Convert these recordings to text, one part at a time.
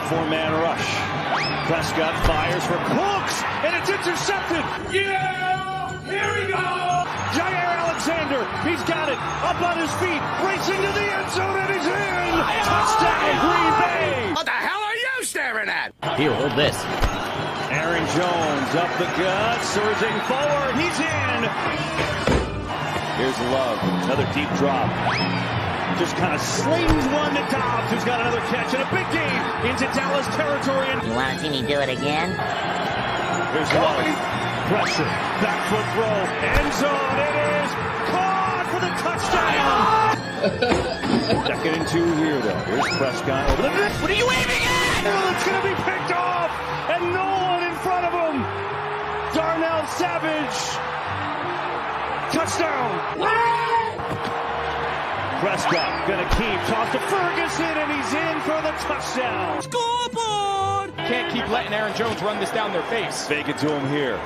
Four-man rush. Prescott fires for Cooks, and it's intercepted. Yeah! Here we go! Jair Alexander, he's got it. Up on his feet, racing to the end zone, and he's in! Touchdown, Green Bay! What the hell are you staring at? Here, hold this. Aaron Jones up the gut, surging forward, he's in! Here's Love, another deep drop. Just kind of slings one to Dobbs, who's got another catch in a big game into Dallas territory. You want to see me do it again? Here's Love. Pressure. Back foot throw. End zone. It is caught for the touchdown. Second and 2 here, though. Here's Prescott over the net. What are you aiming at? Oh, it's going to be picked off. And no one in front of him. Darnell Savage. Touchdown. Prescott going to keep. Toss to Ferguson, and he's in for the touchdown. Scoreboard! Can't keep letting Aaron Jones run this down their face. Fake it to him here.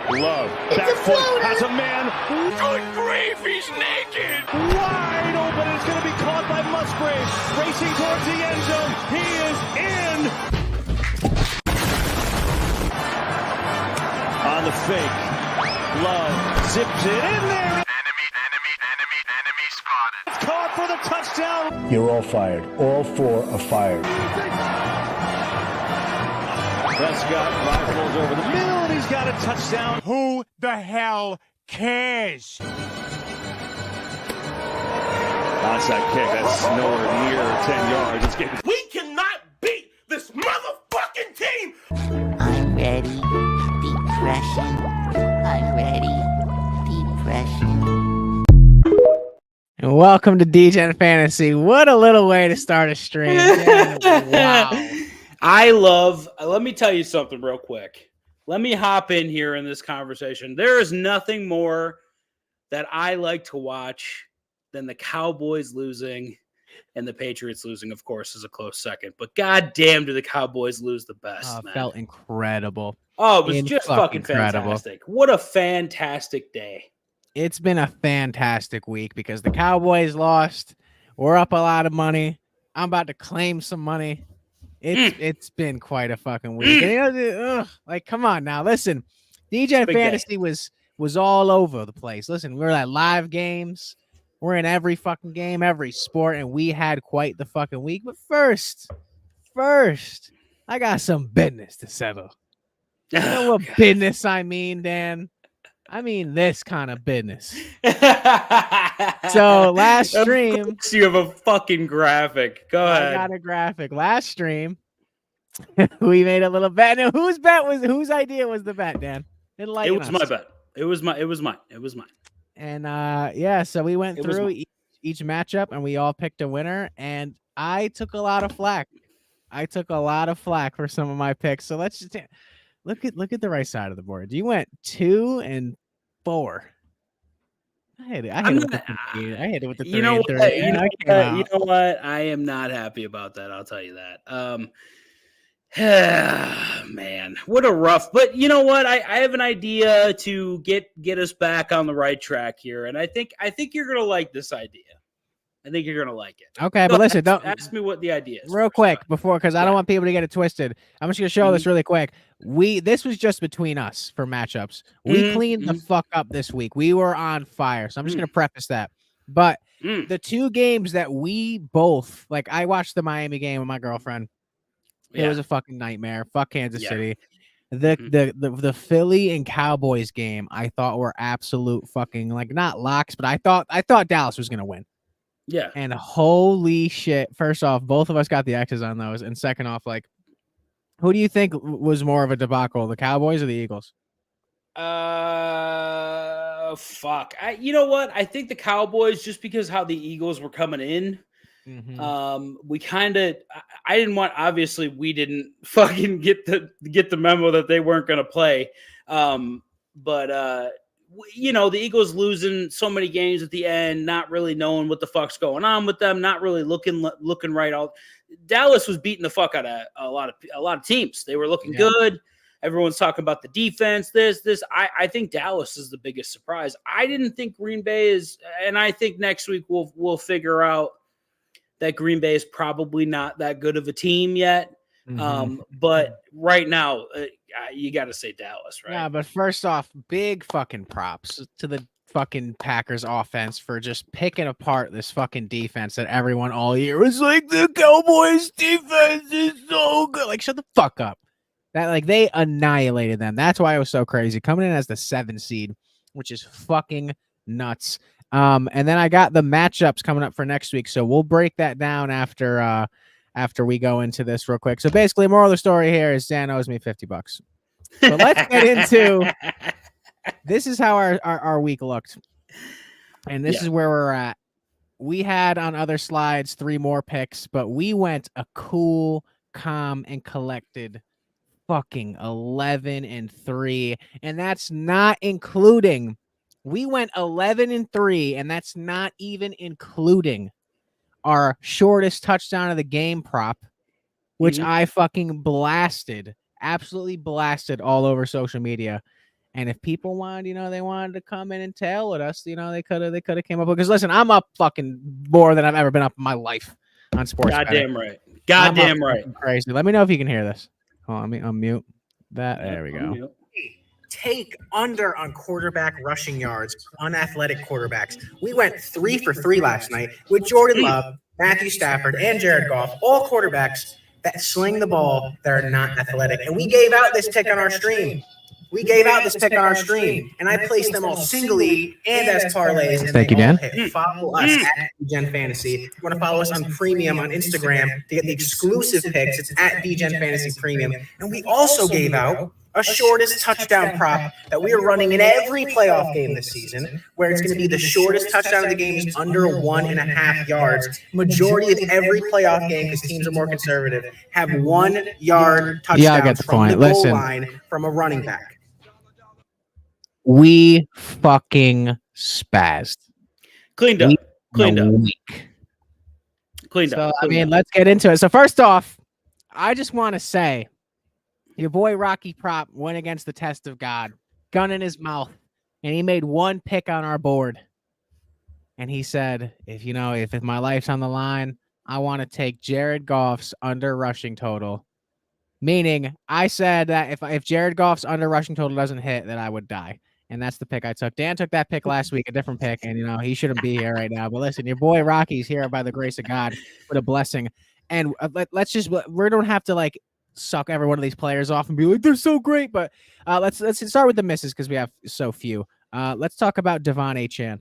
Love. Back foot. Has a man. Good grief, he's naked! Wide open. It's going to be caught by Musgrave. Racing towards the end zone. He is in. On the fake. Love zips it in there. Enemy spotted. It's caught for the touchdown. You're all fired. All 4 are fired. Prescott rifles over the middle, and he's got a touchdown. Who the hell cares? Onside kick. That's nowhere near 10 yards. It's getting. We cannot beat this motherfucking team! I'm ready. Depression. I'm ready. Depression. And welcome to Degen Fantasy. What a little way to start a stream. Wow. Let me tell you something real quick. Let me hop in here in this conversation. There is nothing more that I like to watch than the Cowboys losing, and the Patriots losing, of course, is a close second. But goddamn, do the Cowboys lose the best, man. Felt incredible. Oh, it was just fucking incredible. fantastic. What a fantastic day. It's been a fantastic week because the Cowboys lost. We're up a lot of money. I'm about to claim some money. It's been quite a fucking week. And, like, come on now. Listen, Degen Fantasy was all over the place. Listen, we're at live games. We're in every fucking game, every sport, and we had quite the fucking week. But first, I got some business to settle. You know what business I mean, Dan? I mean this kind of business. So last stream, you have a fucking graphic. Go ahead. I got a graphic. Last stream, we made a little bet. Now, whose idea was the bet, Dan? It was my bet. It was mine. And so we went through each matchup and we all picked a winner. And I took a lot of flack. For some of my picks. So let's just look at the right side of the board. You went 2 and 4. I hit it with the 3 and 3. You know what? I am not happy about that. I'll tell you that. Man, what a rough. But you know what? I have an idea to get us back on the right track here, and I think you're gonna like this idea. I think you're gonna like it. Okay, but listen, don't ask me what the idea is. Real quick before, because I don't want people to get it twisted. I'm just gonna show this really quick. This was just between us for matchups. We cleaned the fuck up this week. We were on fire, so I'm just gonna preface that. But the 2 games that we both like, I watched the Miami game with my girlfriend. It was a fucking nightmare. Fuck Kansas City. The Philly and Cowboys game I thought were absolute fucking, like, not locks, but I thought Dallas was gonna win. Yeah. And holy shit. First off, both of us got the X's on those. And second off, like, who do you think was more of a debacle, the Cowboys or the Eagles? Fuck. You know what? I think the Cowboys, just because how the Eagles were coming in. We kind of, I didn't want, obviously we didn't fucking get the memo that they weren't going to play. But you know, the Eagles losing so many games at the end, not really knowing what the fuck's going on with them, not really looking right. Dallas was beating the fuck out of a lot of teams. They were looking good. Everyone's talking about the defense. I think Dallas is the biggest surprise. I didn't think Green Bay is, and I think next week we'll figure out that Green Bay is probably not that good of a team yet. But right now, you got to say Dallas, right? Yeah, but first off, big fucking props to the fucking Packers offense for just picking apart this fucking defense that everyone all year was like, the Cowboys defense is so good. Like, shut the fuck up. That, like, they annihilated them. That's why it was so crazy. Coming in as the 7 seed, which is fucking nuts. And then I got the matchups coming up for next week, so we'll break that down after we go into this real quick. So basically, moral of the story here is Dan owes me $50. But let's get into this is how our week looked. And this is where we're at. We had on other slides 3 more picks, but we went a cool, calm, and collected fucking 11-3. And that's not including, we went 11-3, and that's not even including our shortest touchdown of the game prop, which I fucking blasted, absolutely blasted all over social media. And if people wanted, they wanted to come in and tail at us, they could have came up with, because listen, I'm up fucking more than I've ever been up in my life on sports. Goddamn right. Goddamn right. Crazy. Let me know if you can hear this. Hold on, let me unmute that. There we go. Take under on quarterback rushing yards, unathletic quarterbacks. We went 3 for 3 last night with Jordan Love, Matthew Stafford, and Jared Goff, all quarterbacks that sling the ball that are not athletic. And we gave out this pick on our stream. And I placed them all singly and as parlays. And thank you, Dan. Follow us at Degen Fantasy. If you want to follow us on Premium on Instagram to get the exclusive picks, it's at Degen Fantasy Premium. And we also gave out a shortest touchdown prop that we are running in every playoff game this season, where it's going to be the shortest touchdown of the game is under 1.5 yards. Majority of every playoff game, because teams are more conservative, have 1 yard touchdowns from the goal line from a running back. We fucking spazzed. Cleaned up. Let's get into it. So first off, I just want to say, your boy Rocky Prop went against the test of God, gun in his mouth, and he made 1 pick on our board. And he said, if my life's on the line, I want to take Jared Goff's under rushing total. Meaning, I said that if Jared Goff's under rushing total doesn't hit, that I would die. And that's the pick I took. Dan took that pick last week, a different pick, and he shouldn't be here right now. But listen, your boy Rocky's here by the grace of God with a blessing. And we don't have to suck every one of these players off and be like, they're so great. But let's start with the misses because we have so few. Let's talk about Devon Achane.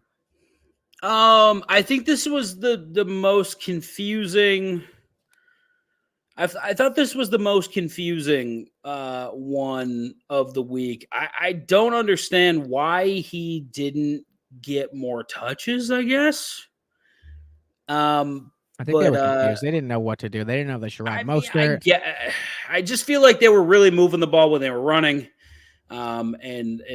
I think this was the most confusing. I thought this was the most confusing one of the week. I don't understand why he didn't get more touches, I guess. I think they were confused. They didn't know what to do. They didn't know they should ride Mostert. I just feel like they were really moving the ball when they were running. Achane,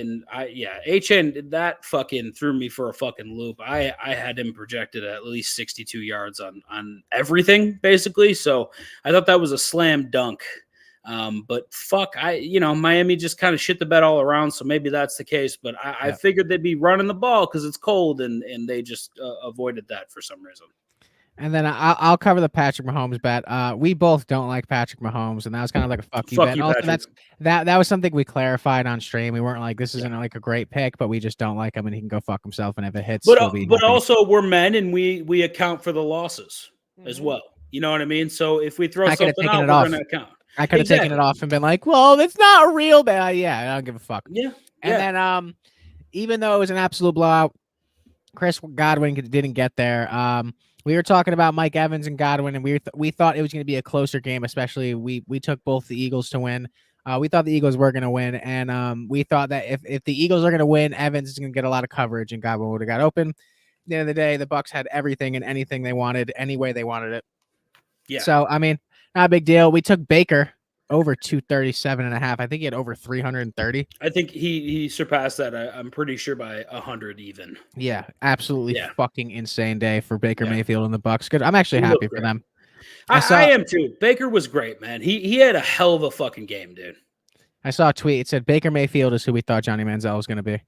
that fucking threw me for a fucking loop. I had him projected at least 62 yards on everything, basically. So I thought that was a slam dunk. But Miami just kind of shit the bed all around. So maybe that's the case, but I figured they'd be running the ball because it's cold and they just avoided that for some reason. And then I'll cover the Patrick Mahomes bet. We both don't like Patrick Mahomes, and that was kind of like a fuck you bet. Also, that was something we clarified on stream. We weren't like, this isn't like a great pick, but we just don't like him, and he can go fuck himself. And if it hits, but also we're men, and we account for the losses as well. You know what I mean? So if we throw something out, we're going to account. I could have taken it off and been like, well, it's not a real bet. Yeah, I don't give a fuck. Yeah. And then even though it was an absolute blowout, Chris Godwin didn't get there. We were talking about Mike Evans and Godwin, and we thought it was going to be a closer game, especially we took both the Eagles to win. We thought the Eagles were going to win, and we thought that if the Eagles are going to win, Evans is going to get a lot of coverage, and Godwin would have got open. At the end of the day, the Bucs had everything and anything they wanted, any way they wanted it. Yeah. So, not a big deal. We took Baker over 237.5. I think he had over 330. I think he surpassed that. I'm pretty sure by 100 even. Yeah, absolutely fucking insane day for Baker Mayfield and the Bucs. Good. I'm actually happy for them. I am too. Baker was great, man. He had a hell of a fucking game, dude. I saw a tweet. It said Baker Mayfield is who we thought Johnny Manziel was going to be.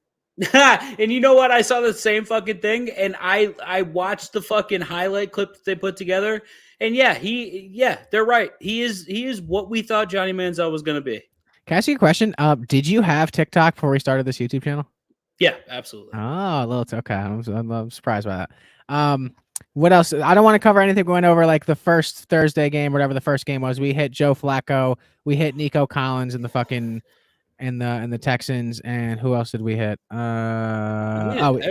And you know what? I saw the same fucking thing, and I watched the fucking highlight clip that they put together, And they're right. He is what we thought Johnny Manziel was going to be. Can I ask you a question? Did you have TikTok before we started this YouTube channel? Yeah, absolutely. Oh, a little. Okay, I'm surprised by that. What else? I don't want to cover anything going over like the first Thursday game, whatever the first game was. We hit Joe Flacco. We hit Nico Collins in the fucking and the Texans. And who else did we hit? Look at all of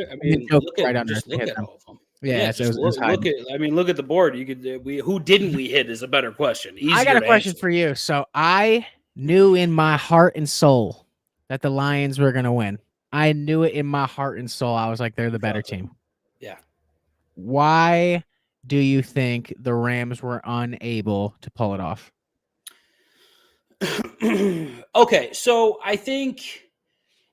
them. Yeah, so look at the board. You could who didn't we hit is a better question. I got a question for you. So I knew in my heart and soul that the Lions were gonna win. I knew it in my heart and soul. I was like, they're the better team. Yeah. Why do you think the Rams were unable to pull it off? Okay, so I think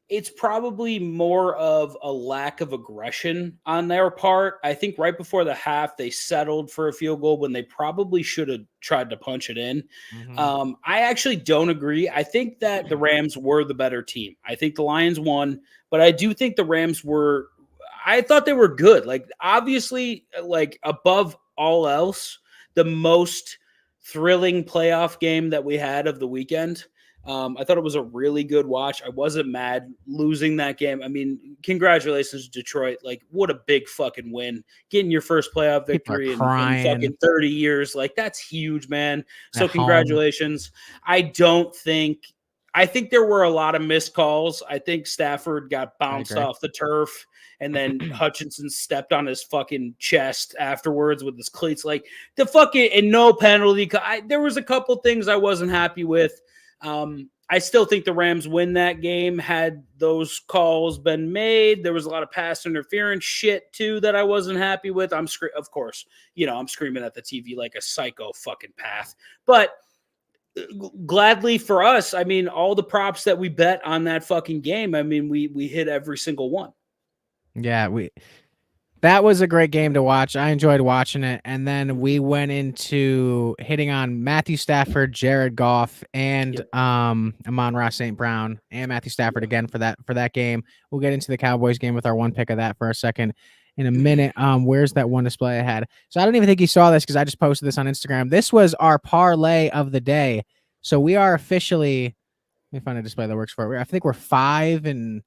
it's probably more of a lack of aggression on their part. I think right before the half, they settled for a field goal when they probably should have tried to punch it in. Mm-hmm. I actually don't agree. I think that the Rams were the better team. I think the Lions won, but I do think the Rams were – I thought they were good. Like, obviously, like, above all else, the most thrilling playoff game that we had of the weekend. I thought it was a really good watch. I wasn't mad losing that game. I mean, congratulations, Detroit. Like, what a big fucking win. Getting your first playoff victory in fucking 30 years. Like, that's huge, man. So congratulations. I think there were a lot of missed calls. I think Stafford got bounced off the turf, and then Hutchinson stepped on his fucking chest afterwards with his cleats. Like, the fucking, and no penalty. There was a couple things I wasn't happy with. I still think the Rams win that game. Had those calls been made, there was a lot of pass interference shit too that I wasn't happy with. Of course, I'm screaming at the TV like a psycho fucking path. But gladly for us, I mean, all the props that we bet on that fucking game, I mean, we hit every single one. Yeah, that was a great game to watch. I enjoyed watching it. And then we went into hitting on Matthew Stafford, Jared Goff, and Amon-Ra St. Brown, and Matthew Stafford again for that game. We'll get into the Cowboys game with our one pick of that for a second in a minute. Where's that one display I had? So I don't even think you saw this because I just posted this on Instagram. This was our parlay of the day. So we are officially, let me find a display that works for it. I think we're 5 and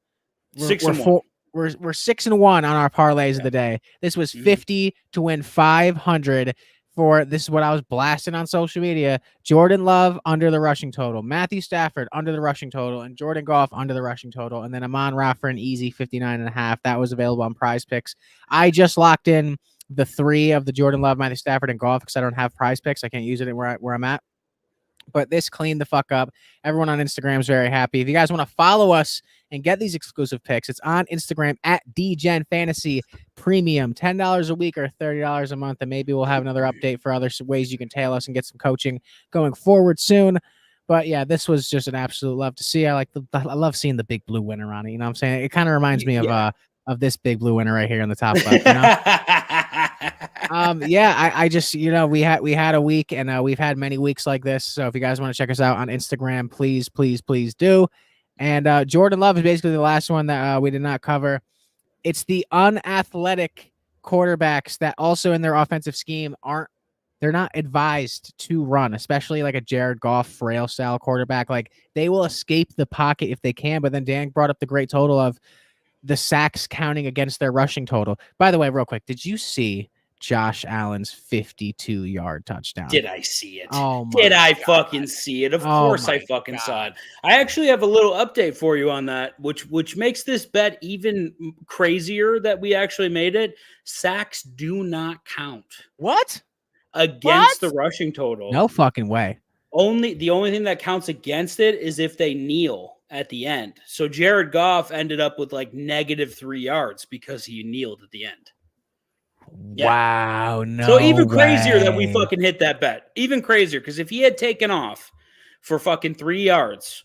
6 and 4. We're 6-1 on our parlays of the day. This was 50 to win 500 for this is what I was blasting on social media. Jordan Love under the rushing total, Matthew Stafford under the rushing total, and Jordan Goff under the rushing total, and then Amon-Ra for an easy 59.5. That was available on Prize Picks. I just locked in the 3 of the Jordan Love, Matthew Stafford, and Goff because I don't have Prize Picks. I can't use it where I'm at. But this cleaned the fuck up. Everyone on Instagram is very happy. If you guys want to follow us and get these exclusive picks, it's on Instagram at Degen Fantasy Premium. $10 a week or $30 a month. And maybe we'll have another update for other ways you can tail us and get some coaching going forward soon. But yeah, this was just an absolute love to see. I love seeing the big blue winner on it. You know what I'm saying? It kind of reminds me of this big blue winner right here in the top left. You know? I just, we had a week and we've had many weeks like this. So if you guys want to check us out on Instagram, please do. And Jordan Love is basically the last one that we did not cover. It's the unathletic quarterbacks that also in their offensive scheme they're not advised to run, especially like a Jared Goff frail style quarterback. Like they will escape the pocket if they can. But then Dan brought up the great total of the sacks counting against their rushing total. By the way, real quick, did you see Josh Allen's 52-yard touchdown? Did I see it? Oh, did I fucking see it? Of course I fucking saw it. I actually have a little update for you on that, which makes this bet even crazier that we actually made it. Sacks do not count. What? Against the rushing total. No fucking way. The only thing that counts against it is if they kneel at the end. So Jared Goff ended up with like -3 yards because he kneeled at the end. Yeah. Wow. No. So even crazier that we fucking hit that bet. Even crazier because if he had taken off for fucking 3 yards,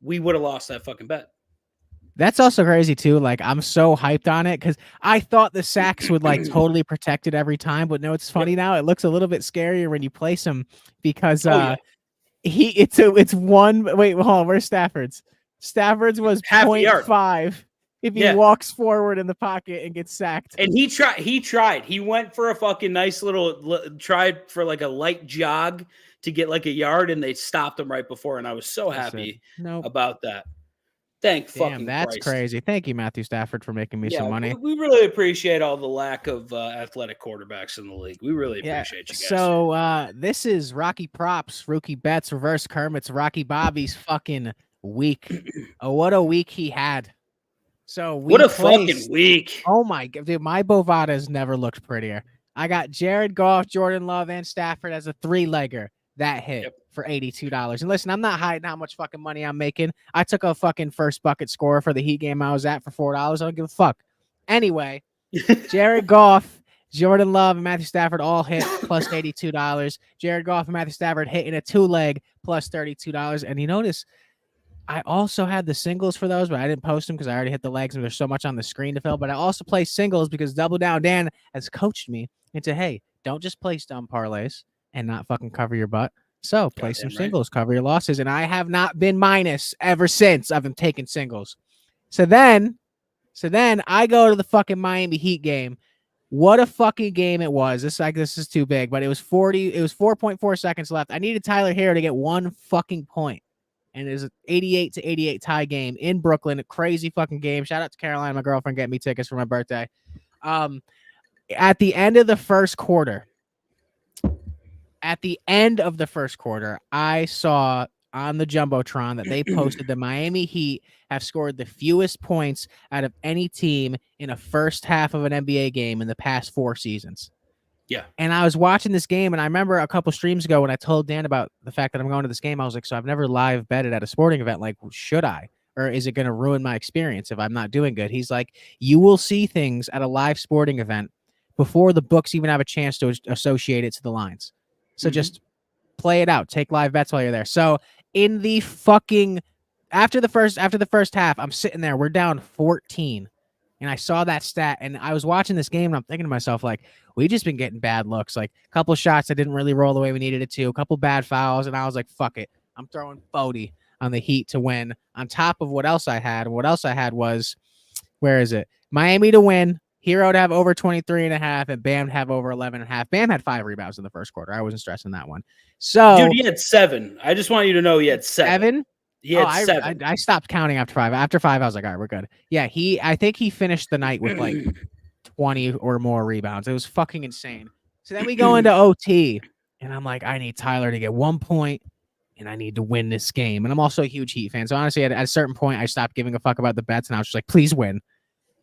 we would have lost that fucking bet. That's also crazy too. Like I'm so hyped on it because I thought the sacks would like totally protect it every time, but no, it's funny now. It looks a little bit scarier when you place him because it's one. Wait, hold on. Where's Stafford's? Stafford's was 0.5. if he walks forward in the pocket and gets sacked. And he tried. He went for a fucking nice tried for like a light jog to get like a yard, and they stopped him right before. And I was so happy about that. That's Christ. Crazy. Thank you, Matthew Stafford, for making me some money. We really appreciate all the lack of athletic quarterbacks in the league. We really appreciate you guys. So this is Rocky Props, Rookie Bets, Reverse Kermit's, Rocky Bobby's fucking week. What a week he had. So what a fucking week. Oh my God, dude, my Bovada has never looked prettier. I got Jared Goff, Jordan Love, and Stafford as a 3-legger. That hit for $82. And listen, I'm not hiding how much fucking money I'm making. I took a fucking first bucket score for the Heat game I was at for $4. I don't give a fuck. Anyway, Jared Goff, Jordan Love, and Matthew Stafford all hit plus $82. Jared Goff and Matthew Stafford hit in a 2-leg plus $32. And you notice I also had the singles for those, but I didn't post them because I already hit the legs and there's so much on the screen to fill. But I also play singles because Double Down Dan has coached me into, hey, don't just place dumb parlays and not fucking cover your butt. So play some singles, cover your losses. And I have not been minus ever since I've been taking singles. So then I go to the fucking Miami Heat game. What a fucking game it was. This is too big, but it was 4.4 seconds left. I needed Tyler Hero to get 1 fucking point. And it was an 88-88 tie game in Brooklyn. A crazy fucking game. Shout out to Caroline, my girlfriend, getting me tickets for my birthday. At the end of the first quarter, I saw on the Jumbotron that they posted the Miami Heat have scored the fewest points out of any team in a first half of an NBA game in the past 4 seasons. Yeah. And I was watching this game, and I remember a couple streams ago when I told Dan about the fact that I'm going to this game, I was like, so I've never live betted at a sporting event. Like, should I? Or is it going to ruin my experience if I'm not doing good? He's like, you will see things at a live sporting event before the books even have a chance to associate it to the lines. So just play it out. Take live bets while you're there. So in the fucking after the first half, I'm sitting there. We're down 14. And I saw that stat, and I was watching this game, and I'm thinking to myself, like, we just been getting bad looks. Like, a couple shots that didn't really roll the way we needed it to, a couple bad fouls, and I was like, fuck it. I'm throwing 40 on the Heat to win on top of what else I had. And what else I had was, where is it? Miami to win, Hero to have over 23.5, and Bam to have over 11.5. Bam had 5 rebounds in the first quarter. I wasn't stressing that one. So, dude, he had 7. I just want you to know he had 7. He had 7. I stopped counting after 5. After 5, I was like, all right, we're good. Yeah, I think he finished the night with like 20 or more rebounds. It was fucking insane. So then we go into OT, and I'm like, I need Tyler to get 1 point, and I need to win this game. And I'm also a huge Heat fan. So honestly, at a certain point, I stopped giving a fuck about the bets, and I was just like, please win.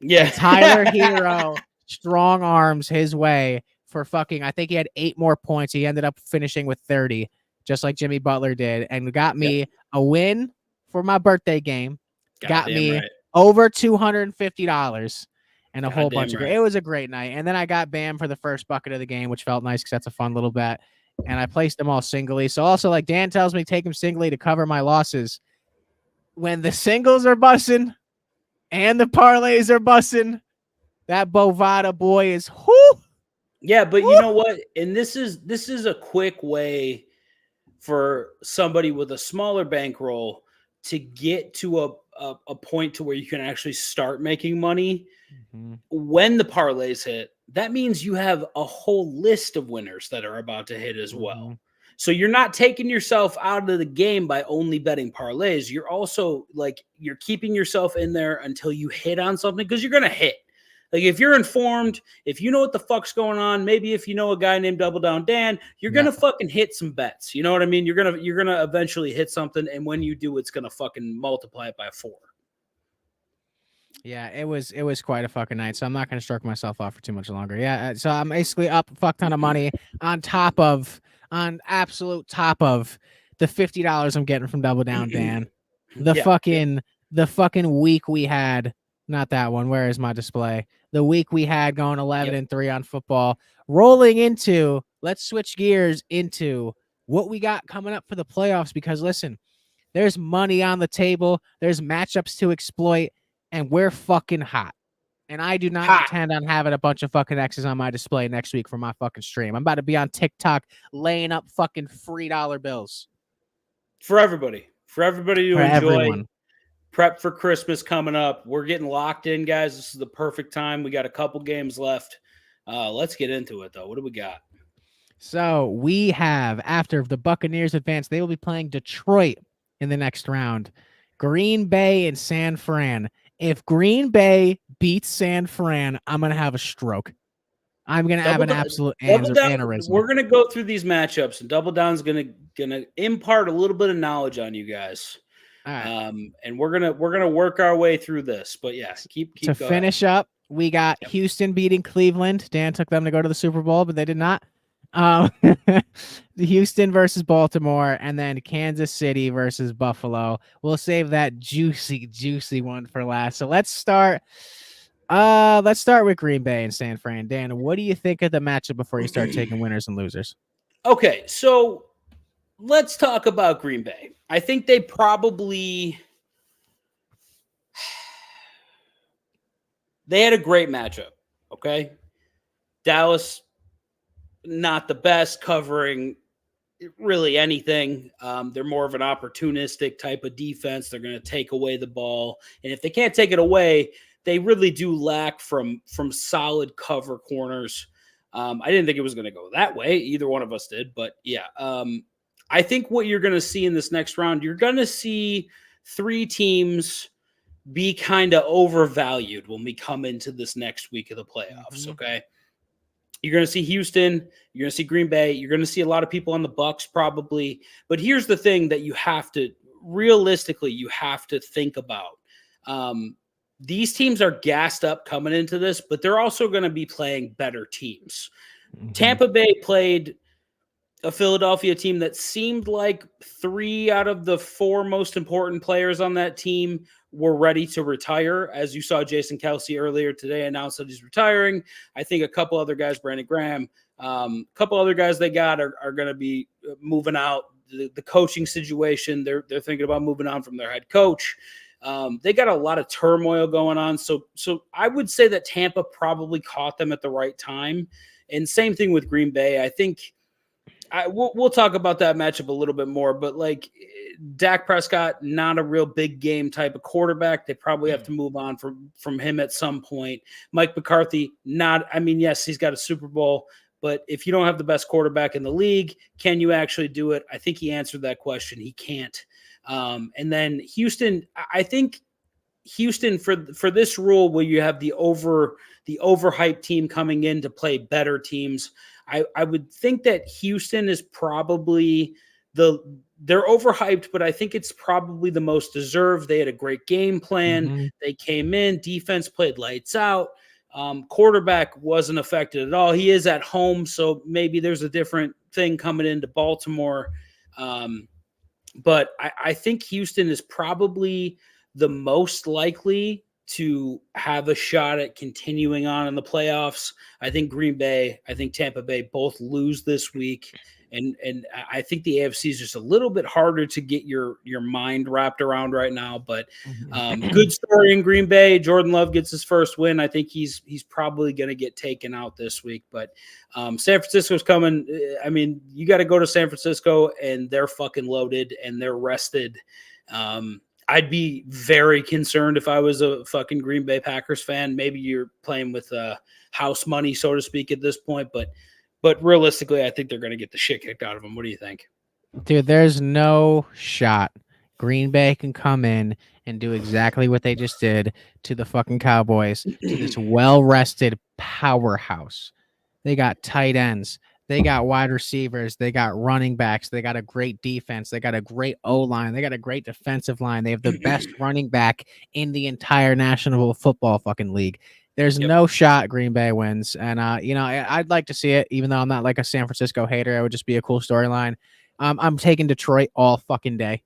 Yeah. Tyler Hero strong arms his way for fucking, I think he had 8 more points. He ended up finishing with 30, just like Jimmy Butler did, and got me a win for my birthday game. Got me over $250 and a whole bunch of it was a great night. And then I got Bam for the first bucket of the game, which felt nice because that's a fun little bet. And I placed them all singly. So also, like Dan tells me, take them singly to cover my losses. When the singles are bussing and the parlays are bussing, that Bovada boy is whoo. Yeah, but you know what? And this is a quick way for somebody with a smaller bankroll to get to a point to where you can actually start making money. When the parlays hit, that means you have a whole list of winners that are about to hit as well. So you're not taking yourself out of the game by only betting parlays. You're also like, you're keeping yourself in there until you hit on something, because you're going to hit. Like, if you're informed, if you know what the fuck's going on, maybe if you know a guy named Double Down Dan, you're going to fucking hit some bets. You know what I mean? You're going to eventually hit something. And when you do, it's going to fucking multiply it by 4. Yeah, it was quite a fucking night. So I'm not going to stroke myself off for too much longer. Yeah. So I'm basically up a fuck ton of money on absolute top of the $50 I'm getting from Double Down Dan. The fucking week we had. Not that one. Where is my display? The week we had going 11-3 on football, rolling into, let's switch gears into what we got coming up for the playoffs, because listen, there's money on the table. There's matchups to exploit, and we're fucking hot. And I do not intend on having a bunch of fucking X's on my display next week for my fucking stream. I'm about to be on TikTok laying up fucking $3 bills. For everybody to enjoy. Everyone. prep for Christmas coming up. We're getting locked in, guys. This is the perfect time. We got a couple games left. Let's get into it, though. What do we got? So we have, after the Buccaneers advance, they will be playing Detroit in the next round. Green Bay and San Fran. If Green Bay beats San Fran, I'm going to have a stroke. I'm going to have an absolute aneurysm. We're going to go through these matchups, and Double Down's going to impart a little bit of knowledge on you guys. All right. And we're gonna work our way through this. But yeah, keep to going. Finish up, we got Houston beating Cleveland. Dan took them to go to the Super Bowl, but they did not. The Houston versus Baltimore, and then Kansas City versus Buffalo. We'll save that juicy one for last. So let's start with Green Bay and San Fran. Dan, what do you think of the matchup before you start taking winners and losers? Okay, so let's talk about Green Bay. I think they probably they had a great matchup. Okay, Dallas, not the best covering really anything. They're more of an opportunistic type of defense. They're going to take away the ball, and if they can't take it away, they really do lack from solid cover corners. I didn't think it was going to go that way. Either one of us did, but yeah. I think what you're going to see in this next round, you're going to see three teams be kind of overvalued when we come into this next week of the playoffs. Okay. You're going to see Houston, you're going to see Green Bay, you're going to see a lot of people on the Bucs probably. But here's the thing that you have to think about. These teams are gassed up coming into this, but they're also going to be playing better teams. Tampa Bay played a Philadelphia team that seemed like 3 out of the 4 most important players on that team were ready to retire. As you saw, Jason Kelsey earlier today announced that he's retiring. I think a couple other guys, Brandon Graham, a couple other guys they got are going to be moving out. The coaching situation, they're thinking about moving on from their head coach. They got a lot of turmoil going on. So I would say that Tampa probably caught them at the right time. And same thing with Green Bay. I think we'll talk about that matchup a little bit more, but like Dak Prescott, not a real big game type of quarterback. They probably have to move on from him at some point. Mike McCarthy, yes, he's got a Super Bowl, but if you don't have the best quarterback in the league, can you actually do it? I think he answered that question. He can't. And then Houston, I think Houston for this rule where you have the overhyped team coming in to play better teams, I would think that Houston is probably they're overhyped, but I think it's probably the most deserved. They had a great game plan. They came in, defense played lights out. Quarterback wasn't affected at all. He is at home, so maybe there's a different thing coming into Baltimore. But I think Houston is probably the most likely to have a shot at continuing on in the playoffs. I think Green Bay, I think Tampa Bay both lose this week. And I think the AFC is just a little bit harder to get your mind wrapped around right now. But good story in Green Bay. Jordan Love gets his first win. I think he's probably going to get taken out this week. But San Francisco's coming. I mean, you got to go to San Francisco, and they're fucking loaded, and they're rested. I'd be very concerned if I was a fucking Green Bay Packers fan. Maybe you're playing with house money, so to speak, at this point. But realistically, I think they're going to get the shit kicked out of them. What do you think? Dude, there's no shot Green Bay can come in and do exactly what they just did to the fucking Cowboys, to this well-rested powerhouse. They got tight ends. They got wide receivers. They got running backs. They got a great defense. They got a great O-line. They got a great defensive line. They have the best running back in the entire National Football fucking league. There's no shot Green Bay wins. And, I'd like to see it, even though I'm not like a San Francisco hater. It would just be a cool storyline. I'm taking Detroit all fucking day.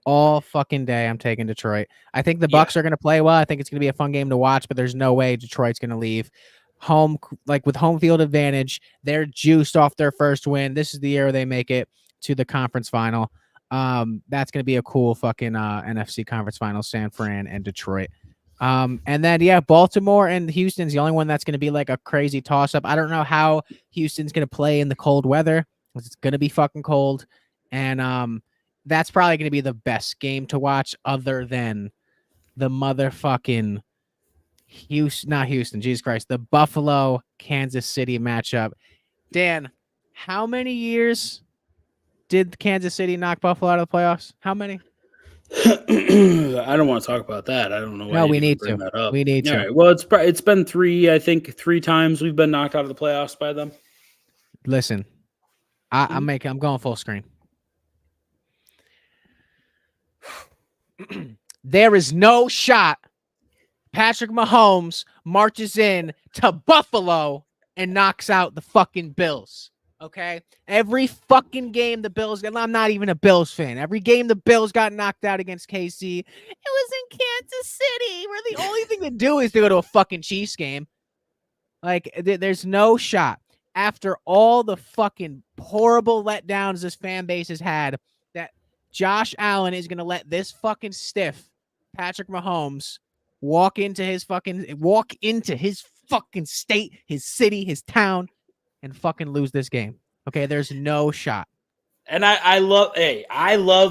All fucking day, I'm taking Detroit. I think the Bucs are going to play well. I think it's going to be a fun game to watch, but there's no way Detroit's going to leave home, like with home field advantage. They're juiced off their first win. This is the year they make it to the conference final. That's going to be a cool fucking NFC conference final, San Fran and Detroit. And then, Baltimore and Houston's the only one that's going to be like a crazy toss-up. I don't know how Houston's going to play in the cold weather. It's going to be fucking cold. And that's probably going to be the best game to watch other than the motherfucking Jesus Christ, the Buffalo Kansas City matchup. Dan, how many years did Kansas City knock Buffalo out of the playoffs? How many? I don't want to talk about that. I don't know why No, we you need bring to. that up. We need All to. right. Well, it's been three times we've been knocked out of the playoffs by them. Listen, I'm going full screen. There is no shot Patrick Mahomes marches in to Buffalo and knocks out the fucking Bills. Okay? Every fucking game the Bills, and I'm not even a Bills fan. Every game the Bills got knocked out against KC, it was in Kansas City, where the only thing to do is to go to a fucking Chiefs game. Like, there's no shot. After all the fucking horrible letdowns this fan base has had, that Josh Allen is going to let this fucking stiff Patrick Mahomes walk into his fucking state, his city, his town, and fucking lose this game. Okay, there's no shot. And I love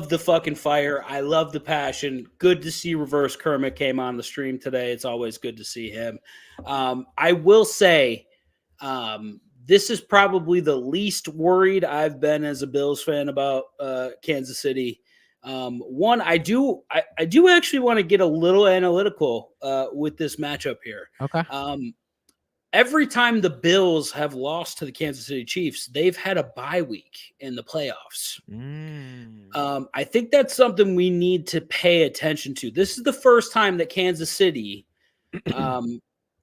the fucking fire. I love the passion. Good to see Reverse Kermit came on the stream today. It's always good to see him. I will say, this is probably the least worried I've been as a Bills fan about Kansas City. One, I do actually want to get a little analytical with this matchup here. Okay. Every time the Bills have lost to the Kansas City Chiefs, they've had a bye week in the playoffs. I think that's something we need to pay attention to. This is the first time that Kansas City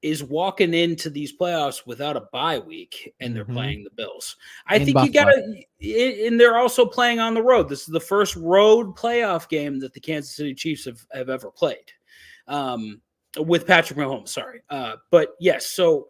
is walking into these playoffs without a bye week, and they're playing the Bills. I think Buffalo. And they're also playing on the road. This is the first road playoff game that the Kansas City Chiefs have ever played with Patrick Mahomes. Sorry. But yes, so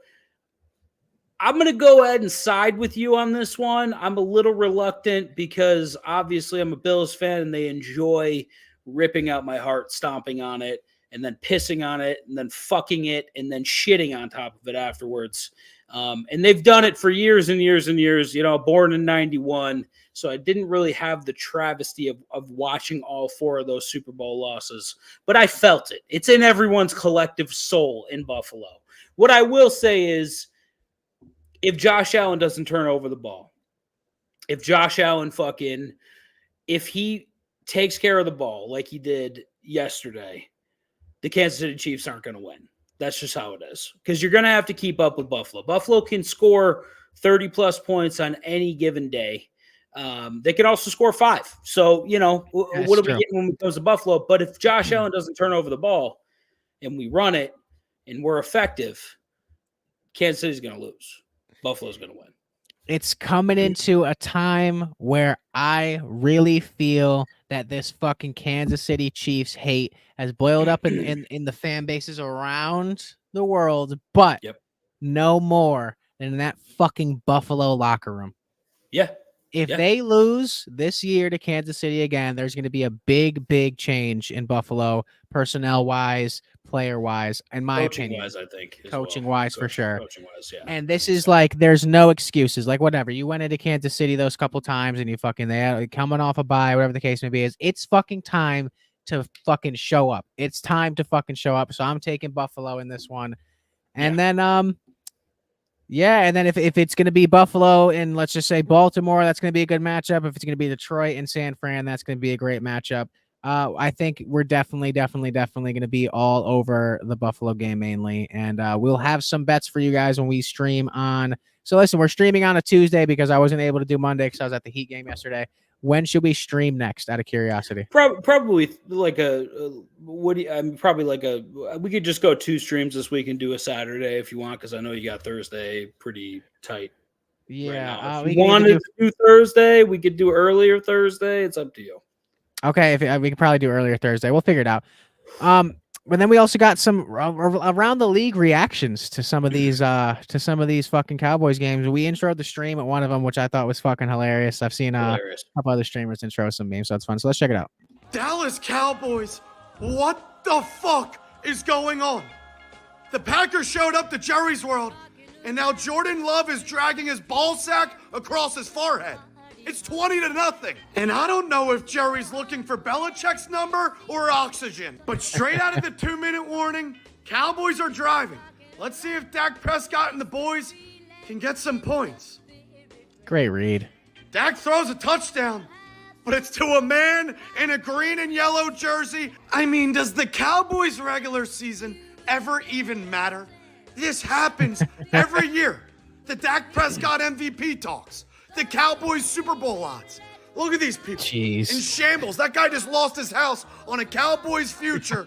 I'm going to go ahead and side with you on this one. I'm a little reluctant because obviously I'm a Bills fan and they enjoy ripping out my heart, stomping on it, and then pissing on it, and then fucking it, and then shitting on top of it afterwards. And they've done it for years and years and years, born in 91. So I didn't really have the travesty of watching all four of those Super Bowl losses, but I felt it. It's in everyone's collective soul in Buffalo. What I will say is, if Josh Allen doesn't turn over the ball, if Josh Allen if he takes care of the ball like he did yesterday, the Kansas City Chiefs aren't going to win. That's just how it is. Because you're going to have to keep up with Buffalo. Buffalo can score 30-plus points on any given day. They can also score 5. So, what are we getting when it comes to Buffalo? But if Josh Allen doesn't turn over the ball and we run it and we're effective, Kansas City's going to lose. Buffalo's going to win. It's coming into a time where I really feel that this fucking Kansas City Chiefs hate has boiled up in the fan bases around the world, but no more than that fucking Buffalo locker room. Yeah. If they lose this year to Kansas City again, there's going to be a big, big change in Buffalo, personnel-wise, player-wise, in my opinion. Coaching-wise, I think. Coaching-wise, for sure. Coaching-wise, yeah. And this is like, there's no excuses. Like, whatever. You went into Kansas City those couple times and they coming off a bye, whatever the case may be, it's fucking time to fucking show up. It's time to fucking show up. So I'm taking Buffalo in this one. And then, and then if it's going to be Buffalo and let's just say Baltimore, that's going to be a good matchup. If it's going to be Detroit and San Fran, that's going to be a great matchup. I think we're definitely going to be all over the Buffalo game mainly. And we'll have some bets for you guys when we stream on. So listen, we're streaming on a Tuesday because I wasn't able to do Monday because I was at the Heat game yesterday. When should we stream next, out of curiosity? Probably like we could just go 2 streams this week and do a Saturday if you want, because I know you got Thursday pretty tight. Yeah. Right, if you wanted to do Thursday, we could do earlier Thursday. It's up to you. Okay, we could probably do earlier Thursday. We'll figure it out. But then we also got some around the league reactions to some of these fucking Cowboys games. We introed the stream at one of them, which I thought was fucking hilarious. I've seen a couple other streamers intro some memes, so that's fun. So let's check it out. Dallas Cowboys, what the fuck is going on? The Packers showed up to Jerry's World, and now Jordan Love is dragging his ball sack across his forehead. It's 20-0. And I don't know if Jerry's looking for Belichick's number or oxygen. But straight out of the 2-minute warning, Cowboys are driving. Let's see if Dak Prescott and the boys can get some points. Great read. Dak throws a touchdown, but it's to a man in a green and yellow jersey. I mean, does the Cowboys' regular season ever even matter? This happens every year. The Dak Prescott MVP talks. The Cowboys Super Bowl odds. Look at these people. Jeez. In shambles. That guy just lost his house on a Cowboys future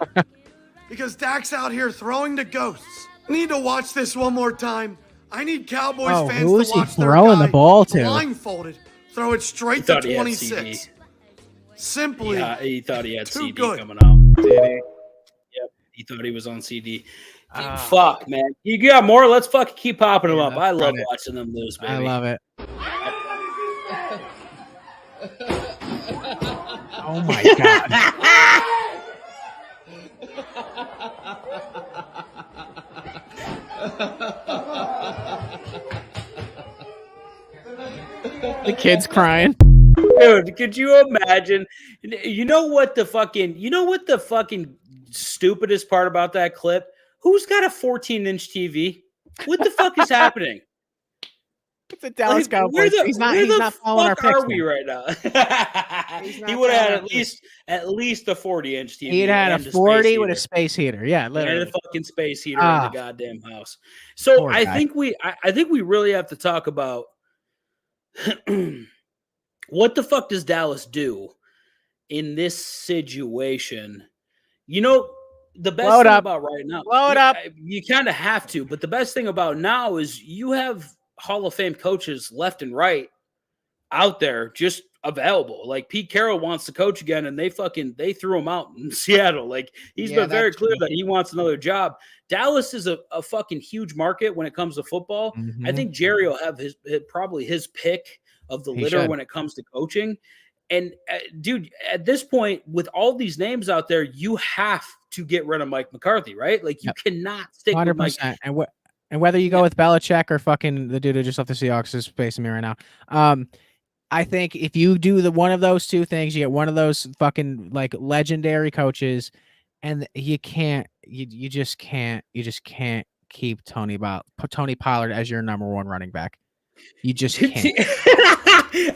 because Dak's out here throwing to ghosts. Need to watch this one more time. I need Cowboys fans who to is he watch their throwing guy the ball to? blindfolded throw it straight to 26. Simply, he thought he had too CD good. coming out. Did he? Yep, he thought he was on CD. Fuck, man. You got more? Let's fucking keep popping them up. I love watching them lose, baby. I love it. Oh my god. The kid's crying. Dude, could you imagine? You know what the fucking stupidest part about that clip? Who's got a 14-inch TV? What the fuck is happening? It's a Dallas Cowboys. He's not following our picks. Are we right now? He would have had at least a 40-inch TV. He'd had a 40 with a space heater. Yeah, literally. And a fucking space heater in the goddamn house. So I think we really have to talk about what the fuck does Dallas do in this situation? You know, the best thing about right now, you kind of have to, but the best thing about now is you have Hall of Fame coaches left and right out there just available. Like Pete Carroll wants to coach again, and they threw him out in Seattle. Like he's been very clear that he wants another job. Dallas is a fucking huge market when it comes to football. Mm-hmm. I think Jerry will have probably his pick of the litter when it comes to coaching. And dude, at this point, with all these names out there, you have to get rid of Mike McCarthy, right? Like you cannot stick 100%. with Mike. And whether you go with Belichick or fucking the dude who just left the Seahawks is facing me right now. I think if you do one of those two things, you get one of those fucking like legendary coaches, and you just can't keep Tony Pollard as your number one running back. You just can't.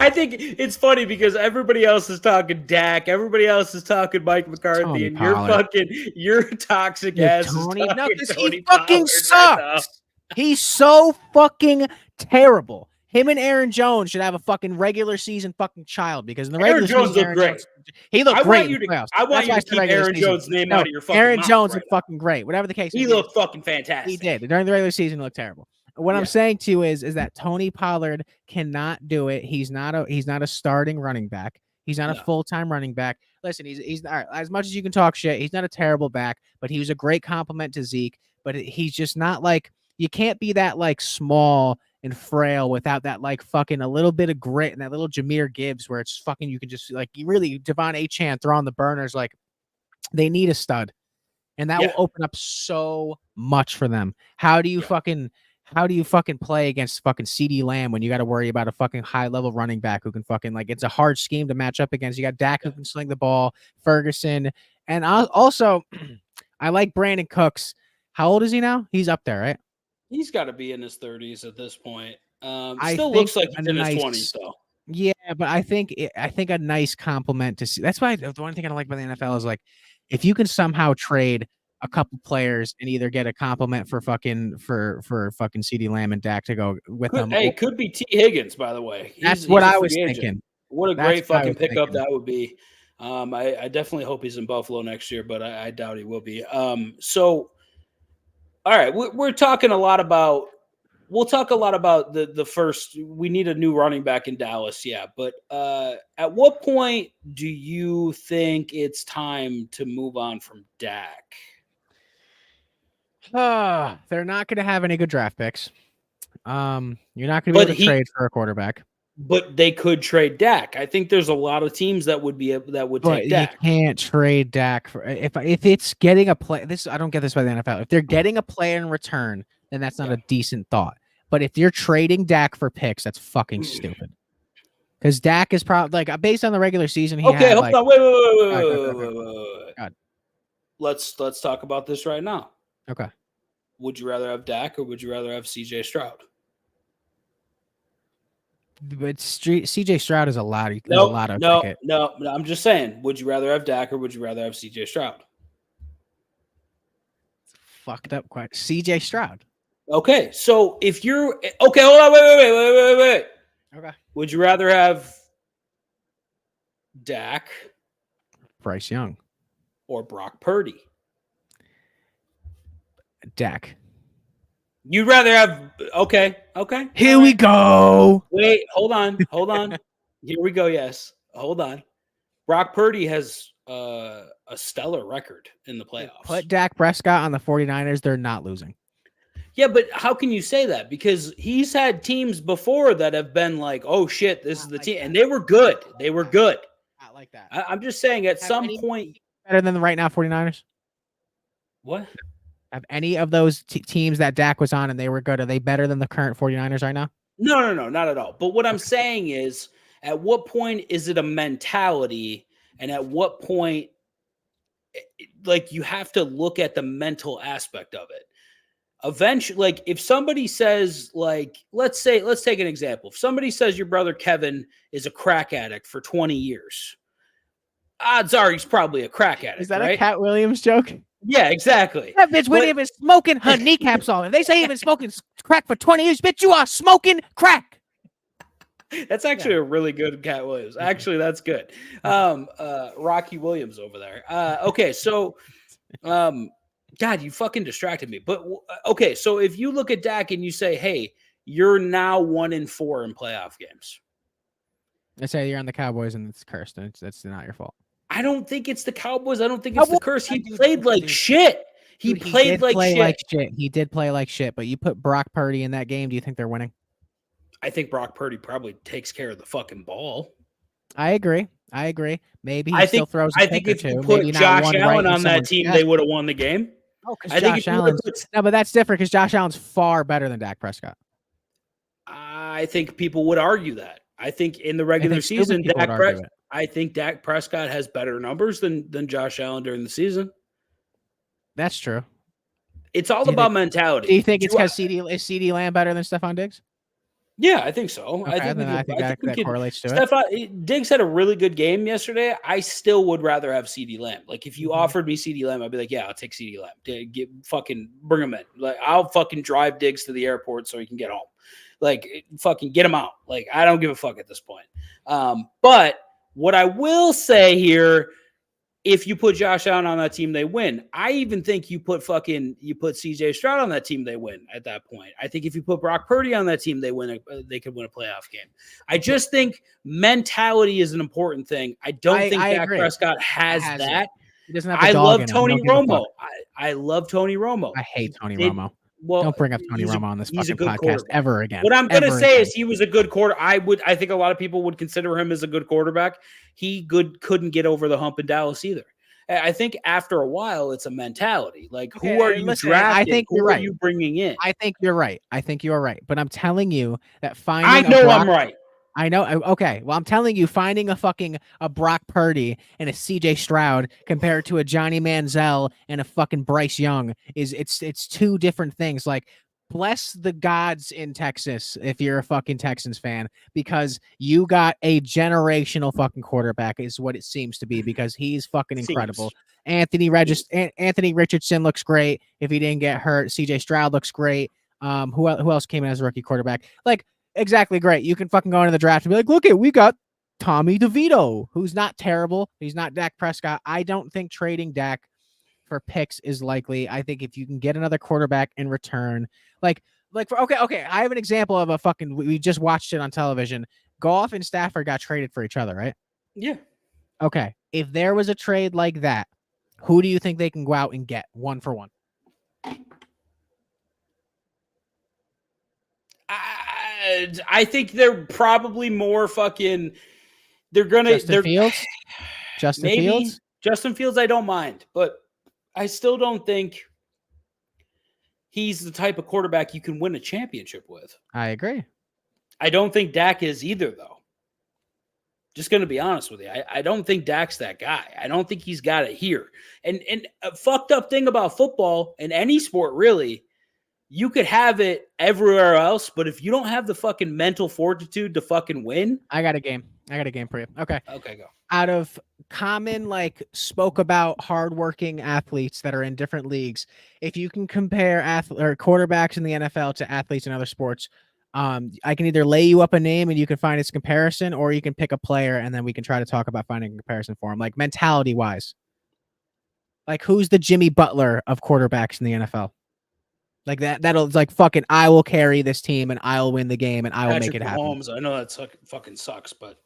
I think it's funny because everybody else is talking Dak, everybody else is talking Mike McCarthy, Tony and Pollard. you're toxic ass. Tony, no, because Tony he fucking Pollard sucks. right He's so fucking terrible. Him and Aaron Jones should have a fucking regular season fucking child because in the regular Aaron Jones season, looked great. He looked great. I want you to keep Aaron Jones' name out of your fucking Aaron mouth Jones right looked fucking great. Whatever the case, he looked fucking fantastic. He did. During the regular season, he looked terrible. What I'm saying to you is that Tony Pollard cannot do it. He's not a starting running back. He's not a full-time running back. Listen, he's all right, as much as you can talk shit, he's not a terrible back, but he was a great compliment to Zeke. But he's just not like, you can't be that like small and frail without that like fucking a little bit of grit and that little Jahmyr Gibbs where it's fucking, you can just like, you really Devon Achane throw on the burners. Like they need a stud, and that will open up so much for them. How do you fucking play against fucking CD Lamb when you got to worry about a fucking high level running back who can fucking like, it's a hard scheme to match up against. You got Dak who can sling the ball, Ferguson. And also I like Brandon Cooks. How old is he now? He's up there, right? He's got to be in his 30s at this point. I Still think looks like he's in his 20s though. Yeah, but I think a nice compliment to see. That's why the one thing I like about the NFL is like, if you can somehow trade a couple players and either get a compliment for fucking CD Lamb and Dak to go with them. Hey, could be T. Higgins, by the way. That's what I was thinking. What a great fucking pickup that would be. I definitely hope he's in Buffalo next year, but I doubt he will be. So, all right, we're talking a lot about. We'll talk a lot about the first. We need a new running back in Dallas, yeah. But at what point do you think it's time to move on from Dak? They're not going to have any good draft picks. You're not going to be able to trade for a quarterback. But they could trade Dak. I think there's a lot of teams that would take Dak. You can't trade Dak for if it's getting a play. I don't get this by the NFL. If they're getting a player in return, then that's not a decent thought. But if you're trading Dak for picks, that's fucking stupid. Because Dak is probably like based on the regular season, he Okay, had hold like. on. Wait. God. Let's talk about this right now. Okay. Would you rather have Dak or would you rather have CJ Stroud? But CJ Stroud is a lot. No, a lot of no, ticket. no. I'm just saying. Would you rather have Dak or would you rather have CJ Stroud? Fucked up. Quite CJ Stroud. Okay, so if you're okay, hold on, wait. Okay. Would you rather have Dak Bryce Young. or Brock Purdy? Dak. You'd rather have okay. Here we go. Wait, hold on. Here we go. Yes, hold on. Brock Purdy has a stellar record in the playoffs. Put Dak Prescott on the 49ers. They're not losing. Yeah, but how can you say that? Because he's had teams before that have been like, oh shit, this is the team. And they were good. Not like that. I'm just saying at some point. Better than the right now 49ers? What? Have any of those teams that Dak was on and they were good, are they better than the current 49ers right now? No, not at all. But what I'm saying is, at what point is it a mentality? And at what point, like, you have to look at the mental aspect of it. Eventually, like, if somebody says, like, let's take an example. If somebody says your brother Kevin is a crack addict for 20 years, odds are he's probably a crack addict. Is that right? a Cat Williams joke? Yeah, exactly. That bitch wouldn't even smoking her kneecaps off. If they say you've been smoking crack for 20 years, bitch, you are smoking crack. That's actually a really good Cat Williams. Actually, that's good. Rocky Williams over there. Okay, so God, you fucking distracted me. But okay, so if you look at Dak and you say, hey, you're now 1-4 in playoff games. I say you're on the Cowboys and it's cursed. And that's not your fault. I don't think it's the Cowboys. I don't think it's the curse. He played like shit. He played like shit. He did play like shit, but you put Brock Purdy in that game. Do you think they're winning? I think Brock Purdy probably takes care of the fucking ball. I agree. Maybe he still throws a I think pick if or you two. put Maybe Josh Allen on that team, they would have won the game. Oh, because Josh Allen's... No, but that's different because Josh Allen's far better than Dak Prescott. I think people would argue that. I think in the regular season, I think Dak Prescott has better numbers than Josh Allen during the season. That's true. It's all about mentality. Do you think it's because CD Lamb better than Stephon Diggs? Yeah, I think so. Okay, I think that correlates to it. Diggs had a really good game yesterday. I still would rather have CD Lamb. Like, if you offered me CD Lamb, I'd be like, yeah, I'll take CD Lamb. Bring him in. Like, I'll fucking drive Diggs to the airport so he can get home. Like, fucking get him out. Like, I don't give a fuck at this point. But what I will say here, if you put Josh Allen on that team, they win. I even think you put CJ Stroud on that team, they win at that point. I think if you put Brock Purdy on that team, they could win a playoff game. I just think mentality is an important thing. I don't think Dak Prescott has that. He doesn't have the dog in him. Tony Romo. I love Tony Romo. I hate Tony Romo. Well, don't bring up Tony Romo on this fucking podcast ever again. What I'm going to say is he was a good quarter. I think a lot of people would consider him as a good quarterback. He couldn't get over the hump in Dallas either. I think after a while, it's a mentality. Like, who are you drafting? I think you're right. Who are you bringing in? I think you're right. But I'm telling you that I'm right. I know. Okay. Well, I'm telling you, finding a Brock Purdy and a CJ Stroud compared to a Johnny Manziel and a fucking Bryce Young it's two different things. Like, bless the gods in Texas if you're a fucking Texans fan, because you got a generational fucking quarterback is what it seems to be, because he's fucking incredible. Anthony Richardson looks great if he didn't get hurt. CJ Stroud looks great. Who else came in as a rookie quarterback? Like, exactly great. You can fucking go into the draft and be like, look, we got Tommy DeVito, who's not terrible. He's not Dak Prescott. I don't think trading Dak for picks is likely. I think if you can get another quarterback in return, okay. I have an example of we just watched it on television. Goff and Stafford got traded for each other, right? Yeah. Okay. If there was a trade like that, who do you think they can go out and get 1-for-1? I think they're probably more fucking. Justin Fields. Justin Fields, I don't mind, but I still don't think he's the type of quarterback you can win a championship with. I agree. I don't think Dak is either, though. Just going to be honest with you. I don't think Dak's that guy. I don't think he's got it here. And a fucked up thing about football and any sport, really, you could have it everywhere else, but if you don't have the fucking mental fortitude to fucking win. I got a game for you. Okay. Okay, go. Out of common, like, spoke about hardworking athletes that are in different leagues, if you can compare quarterbacks in the NFL to athletes in other sports, I can either lay you up a name and you can find its comparison, or you can pick a player and then we can try to talk about finding a comparison for him, like mentality wise. Like, who's the Jimmy Butler of quarterbacks in the NFL? Like that'll like fucking, I will carry this team and I'll win the game and I will make it happen. Mahomes, I know that fucking sucks, but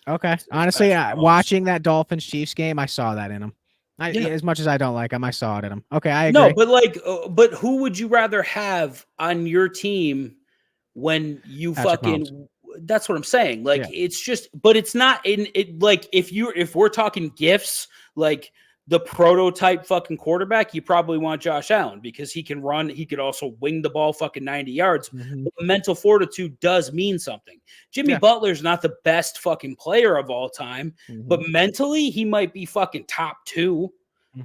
okay. Honestly, watching that Dolphins Chiefs game, I saw that in him. As much as I don't like him, I saw it in him. Okay, I agree. No, but like, but who would you rather have on your team when you fucking? That's what I'm saying. Like, it's just, but it's not in it. Like, if we're talking gifts, like the prototype fucking quarterback, you probably want Josh Allen because he can run. He could also wing the ball fucking 90 yards. Mm-hmm. But mental fortitude does mean something. Jimmy Butler's not the best fucking player of all time, but mentally he might be fucking top 2.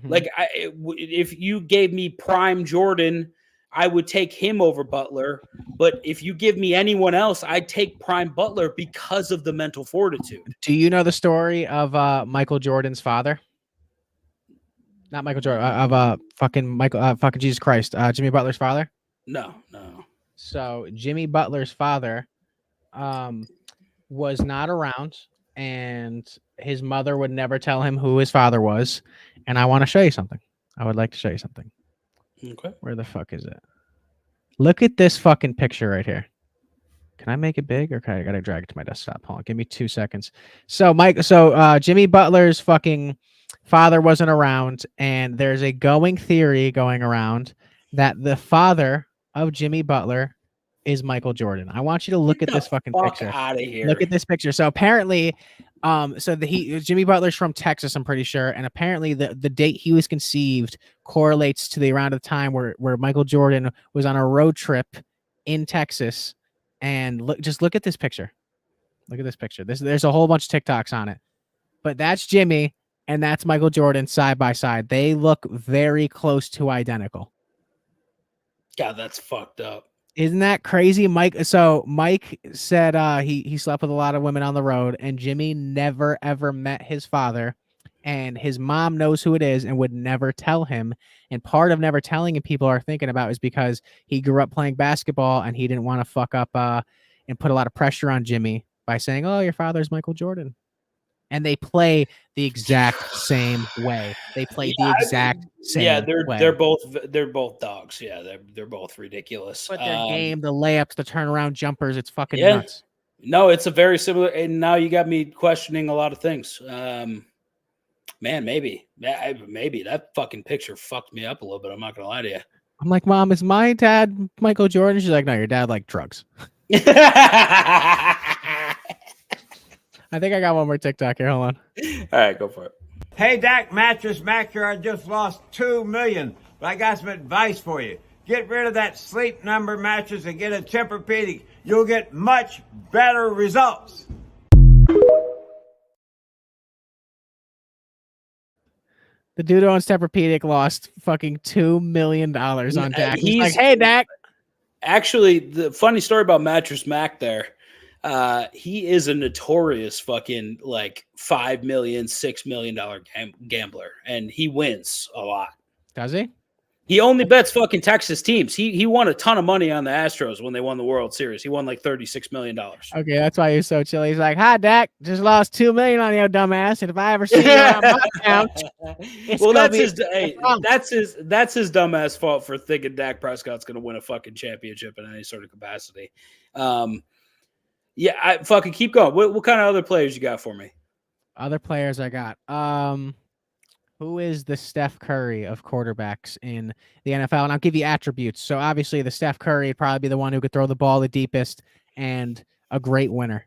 Like, if you gave me prime Jordan, I would take him over Butler. But if you give me anyone else, I'd take prime Butler because of the mental fortitude. Do you know the story of Michael Jordan's father? Not Michael Jordan, of fucking Jesus Christ, Jimmy Butler's father? No. So Jimmy Butler's father was not around, and his mother would never tell him who his father was. And I want to show you something. I would like to show you something. Okay. Where the fuck is it? Look at this fucking picture right here. Can I make it big, or I gotta drag it to my desktop? Hold on, give me 2 seconds. So Jimmy Butler's fucking father wasn't around, and there's a theory going around that the father of Jimmy Butler is Michael Jordan. I want you to look at this fucking picture. Out of here. Look at this picture. So apparently, Jimmy Butler's from Texas, I'm pretty sure, and apparently the date he was conceived correlates to the around of time where Michael Jordan was on a road trip in Texas. And look at this picture. Look at this picture. There's a whole bunch of TikToks on it, but that's Jimmy and that's Michael Jordan side by side. They look very close to identical. God, that's fucked up. Isn't that crazy, Mike? So Mike said he slept with a lot of women on the road, and Jimmy never ever met his father, and his mom knows who it is and would never tell him. And part of never telling him, people are thinking about, is because he grew up playing basketball and he didn't want to fuck up and put a lot of pressure on Jimmy by saying, "Oh, your father's Michael Jordan." And they play the exact same way. They play the exact same way. They're both dogs. Yeah, they're both ridiculous. But their game, the layups, the turnaround jumpers, it's fucking nuts. No, it's a very similar. And now you got me questioning a lot of things. Man, maybe that fucking picture fucked me up a little bit. I'm not gonna lie to you. I'm like, Mom, is my dad Michael Jordan? She's like, no, your dad liked drugs. I think I got one more TikTok here. Hold on. All right, go for it. Hey, Dak, Mattress Macker, I just lost $2 million, but I got some advice for you. Get rid of that Sleep Number mattress and get a Tempur-Pedic. You'll get much better results. The dude who owns Tempur-Pedic lost fucking $2 million on Dak. He's like, hey, Dak. Actually, the funny story about Mattress Mac there, he is a notorious fucking like $5 million, $6 million gambler, and he wins a lot. Does he? He only bets fucking Texas teams. He won a ton of money on the Astros when they won the World Series. He won like $36 million. Okay, that's why he's so chill. He's like, hi, Dak. Just lost $2 million on you, dumbass. And if I ever see you on my account, well, that's his dumbass fault for thinking Dak Prescott's going to win a fucking championship in any sort of capacity. Yeah, I fucking keep going. What kind of other players you got for me? Other players I got. Who is the Steph Curry of quarterbacks in the NFL? And I'll give you attributes. So obviously the Steph Curry would probably be the one who could throw the ball the deepest and a great winner.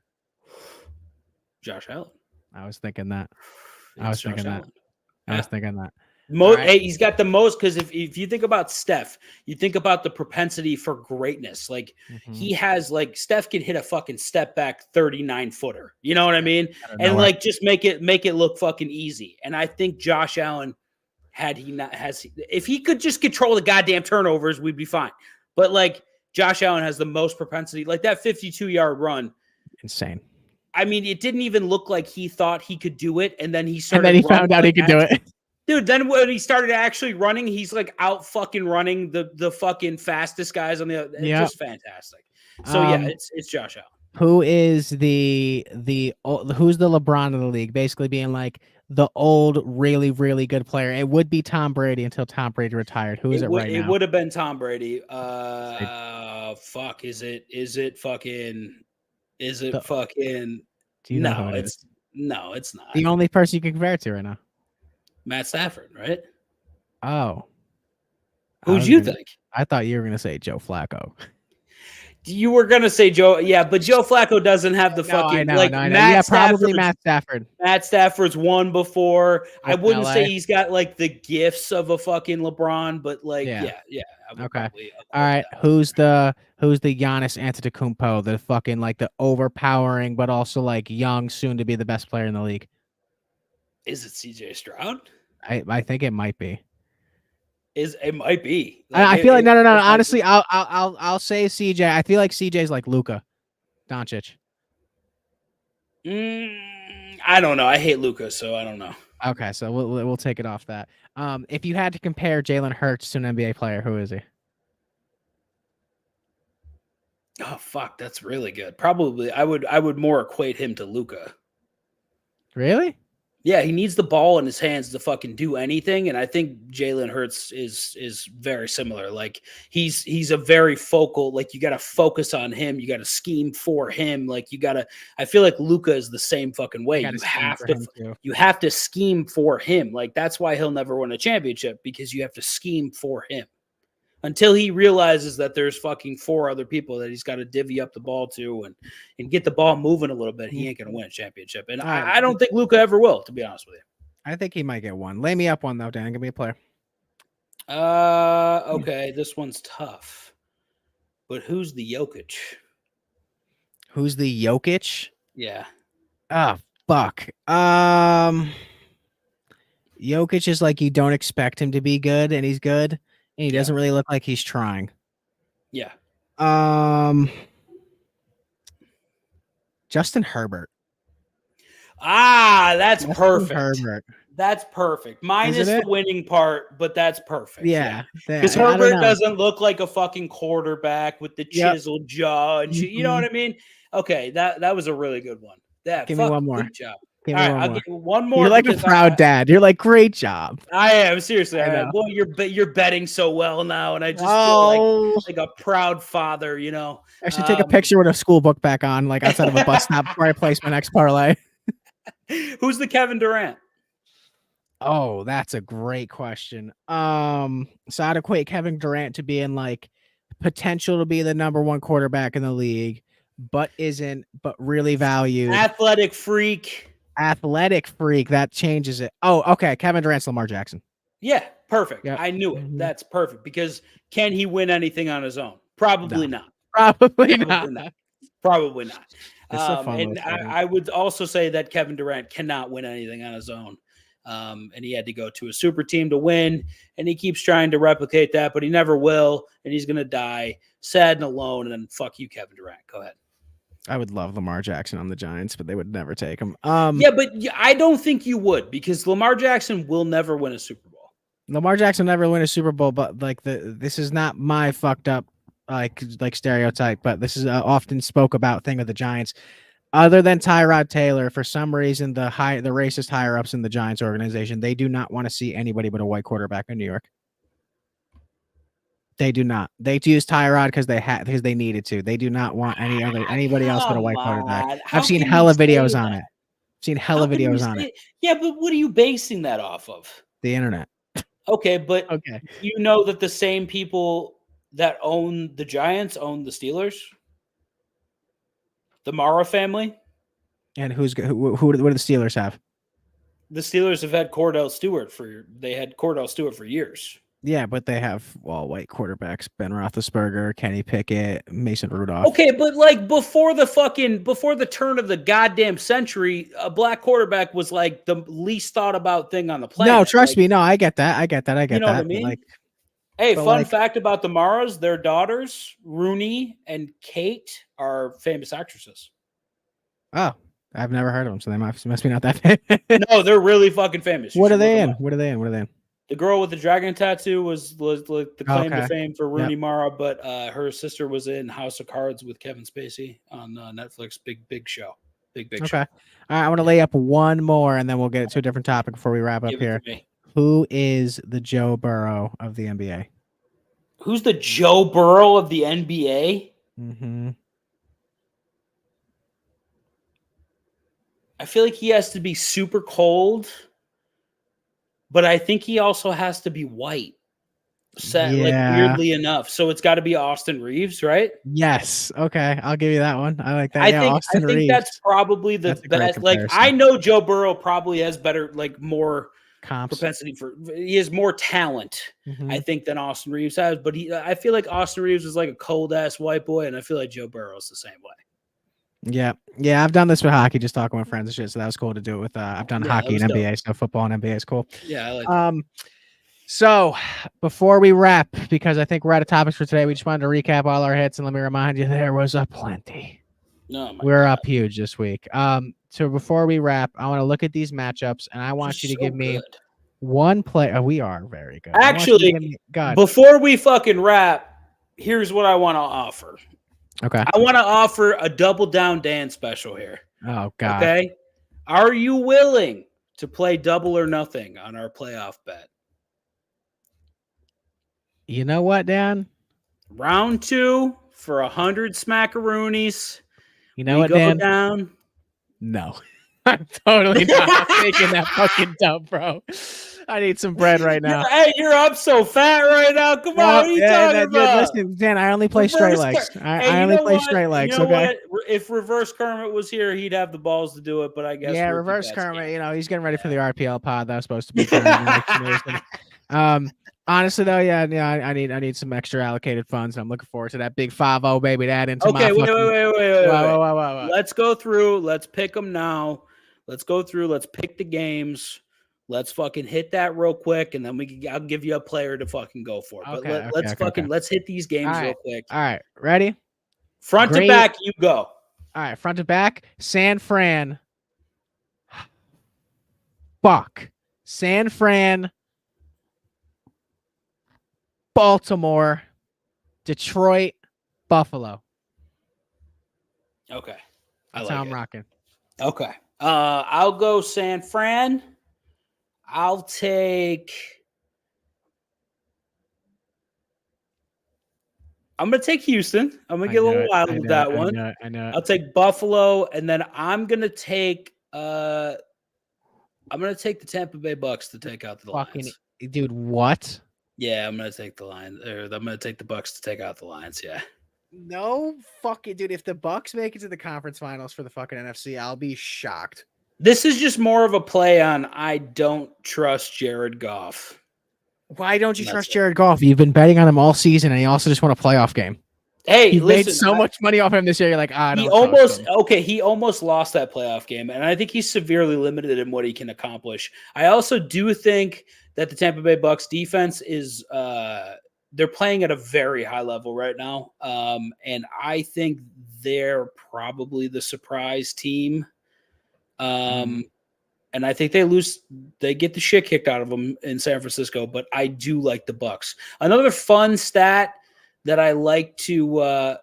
Josh Allen. I was thinking that. I was thinking that. Hey, he's got the most because if you think about Steph, you think about the propensity for greatness. Like he has Steph can hit a fucking step back 39-footer. You know what I mean? And just make it look fucking easy. And I think Josh Allen, if he could just control the goddamn turnovers, we'd be fine. But Josh Allen has the most propensity, like that 52-yard run. Insane. I mean, it didn't even look like he thought he could do it, and then he found out he could do it. Dude, then when he started actually running, he's out fucking running the fucking fastest guys on the other. It's just fantastic. So it's Josh Allen. Who is who's the LeBron of the league? Basically being the old, really, really good player. It would be Tom Brady until Tom Brady retired. Who is it right now? It would have been Tom Brady. Fuck. Is it fucking? Do you know who it is? No, it's not. The only person you can compare it to right now. Matt Stafford, right? Oh. Who'd you think? I thought you were going to say Joe Flacco. You were going to say Joe. Yeah, but Joe Flacco doesn't have the fucking I know. Probably Matt Stafford. Matt Stafford's won before. I wouldn't say he's got the gifts of a fucking LeBron, but yeah. Okay. All right. Who's the Giannis Antetokounmpo, the fucking the overpowering but also young, soon to be the best player in the league? Is it CJ Stroud? I think it might be. It might be. I feel no. Honestly, I'll say CJ. I feel like CJ's like Luka Doncic. I don't know. I hate Luka, so I don't know. Okay, so we'll take it off that. If you had to compare Jalen Hurts to an NBA player, who is he? Oh fuck, that's really good. Probably, I would more equate him to Luka. Really? Yeah, he needs the ball in his hands to fucking do anything, and I think Jalen Hurts is very similar. He's a very focal. You got to focus on him. You got to scheme for him. I feel like Luka is the same fucking way. You have to scheme for him. That's why he'll never win a championship, because you have to scheme for him. Until he realizes that there's fucking 4 other people that he's got to divvy up the ball to and get the ball moving a little bit, he ain't going to win a championship. And I don't think Luka ever will, to be honest with you. I think he might get one. Lay me up one, though, Dan. Give me a player. Okay, this one's tough. But who's the Jokic? Who's the Jokic? Yeah. Oh, fuck. Jokic is you don't expect him to be good, and he's good. And he doesn't really look like he's trying. Yeah. Justin Herbert. That's perfect. Herbert. That's perfect. Minus the winning part, but that's perfect. Yeah. Because Herbert doesn't look like a fucking quarterback with the chiseled jaw and shit. You know what I mean? Okay, that was a really good one. Give me one more. Good job. All right, I'll give you one more. You're like a proud dad. You're great job. I am, seriously. Well, you're betting so well now, and I just feel like a proud father. I should take a picture with a school book back on, outside of a bus stop before I place my next parlay. Who's the Kevin Durant? Oh, that's a great question. So I'd equate Kevin Durant to being potential to be the number 1 quarterback in the league, but really valued. Athletic freak. That changes it. Oh, okay. Kevin Durant's Lamar Jackson. Yeah, perfect. Yep. I knew it. That's perfect, because can he win anything on his own? Probably not. Probably not. Probably not. And I would also say that Kevin Durant cannot win anything on his own. And he had to go to a super team to win, and he keeps trying to replicate that, but he never will, and he's going to die sad and alone, and then fuck you, Kevin Durant. Go ahead. I would love Lamar Jackson on the Giants, but they would never take him. Yeah, but I don't think you would, because Lamar Jackson will never win a Super Bowl. Lamar Jackson never win a Super Bowl, but this is not my fucked up stereotype, but this is often spoke about thing of the Giants. Other than Tyrod Taylor, for some reason, the racist higher ups in the Giants organization, they do not want to see anybody but a white quarterback in New York. They do not. They use Tyrod because they needed to. They do not want anybody else but a white quarterback. I've seen hella videos on it. Yeah, but what are you basing that off of? The internet. Okay, but you know that the same people that own the Giants own the Steelers? The Mara family? And what do the Steelers have? The Steelers have had Cordell Stewart for years. Yeah, but they have white quarterbacks: Ben Roethlisberger, Kenny Pickett, Mason Rudolph. Okay, but like before the turn of the goddamn century, a black quarterback was like the least thought about thing on the planet. No, trust me. No, I get that. I get You know that. what I mean? Like, hey, fun fact about the Maras: their daughters, Rooney and Kate, are famous actresses. Oh, I've never heard of them, so they must be not that famous. No, they're really fucking famous. What are they in? What are they in? The girl with the dragon tattoo was like the claim to fame for Rooney Yep. Mara, but her sister was in House of Cards with Kevin Spacey on Netflix. Big show. Big show. Okay. All right, I want to lay up one more, and then we'll get to a different topic before we wrap up Give it here. to me. Who is the Joe Burrow of the NBA? Who's the Joe Burrow of the NBA? Mm-hmm. I feel like he has to be super cold, but I think he also has to be white. Like weirdly enough. So it's got to be Austin Reeves, right? Yes. Okay, I'll give you that one. I like that. I Austin think Reeves. that's probably the That's a great best. Like comparison. I know Joe Burrow probably has better, like more Comps. propensity he has more talent, Mhm. I think, than Austin Reeves has. But I feel like Austin Reeves is like a cold ass white boy, and I feel like Joe Burrow is the same way. Yeah. I've done this with hockey, just talking with friends and shit. So that was cool to do it with. I've done hockey and that was NBA, so football and NBA is cool. Yeah, I like that. So before we wrap, because I think we're out of topics for today, we just wanted to recap all our hits, and let me remind you, there was a plenty. We're up huge this week. So before we wrap, I want to look at these matchups, and I want you to give me one play. We are very good. Actually, before we fucking wrap, here's what I want to offer. Okay. I want to offer a double down Dan special here. Oh God. Okay. Are you willing to play double or nothing on our playoff bet? You know what, Dan? Round 2 for 100 smackaroonies. You know we what, go Dan? down. No. I'm totally not taking that fucking dub, bro. I need some bread right now. You're up so fat right now. Come on, what are you talking about? Listen, Dan, I only play straight legs. I only play straight legs. You know okay. what? If Reverse Kermit was here, he'd have the balls to do it. But I guess Reverse Kermit. He's getting ready for the RPL pod that was supposed to be. Honestly though, I need some extra allocated funds. I'm looking forward to that big 5-0 baby. That into okay. my Wait. Let's go through. Let's pick them now. Let's go through. Let's pick the games. Let's fucking hit that real quick, and then I'll give you a player to fucking go for. But let's hit these games real quick. All right, ready? Front to back, you go. All right, front to back. San Fran. Fuck. San Fran. Baltimore. Detroit. Buffalo. Okay. That's how I'm rocking. Okay. I'll go San Fran. I'll take. I'm gonna take Houston. I'm gonna get a little wild with that one. I know. I'll take Buffalo, and then I'm gonna take. I'm gonna take the Tampa Bay Bucks to take out the Lions. Dude, what? Yeah, I'm gonna take the Lions. Or I'm gonna take the Bucks to take out the Lions. Yeah. No fucking dude. If the Bucks make it to the conference finals for the fucking NFC, I'll be shocked. This is just more of a play on I don't trust Jared Goff. Why don't you trust Jared Goff? You've been betting on him all season, and he also just won a playoff game. Hey, you made so much money off him this year. You're like, he almost lost that playoff game, and I think he's severely limited in what he can accomplish. I also do think that the Tampa Bay Bucks defense is they're playing at a very high level right now, and I think they're probably the surprise team. And I think they get the shit kicked out of them in San Francisco, but I do like the Bucks. Another fun stat that I like to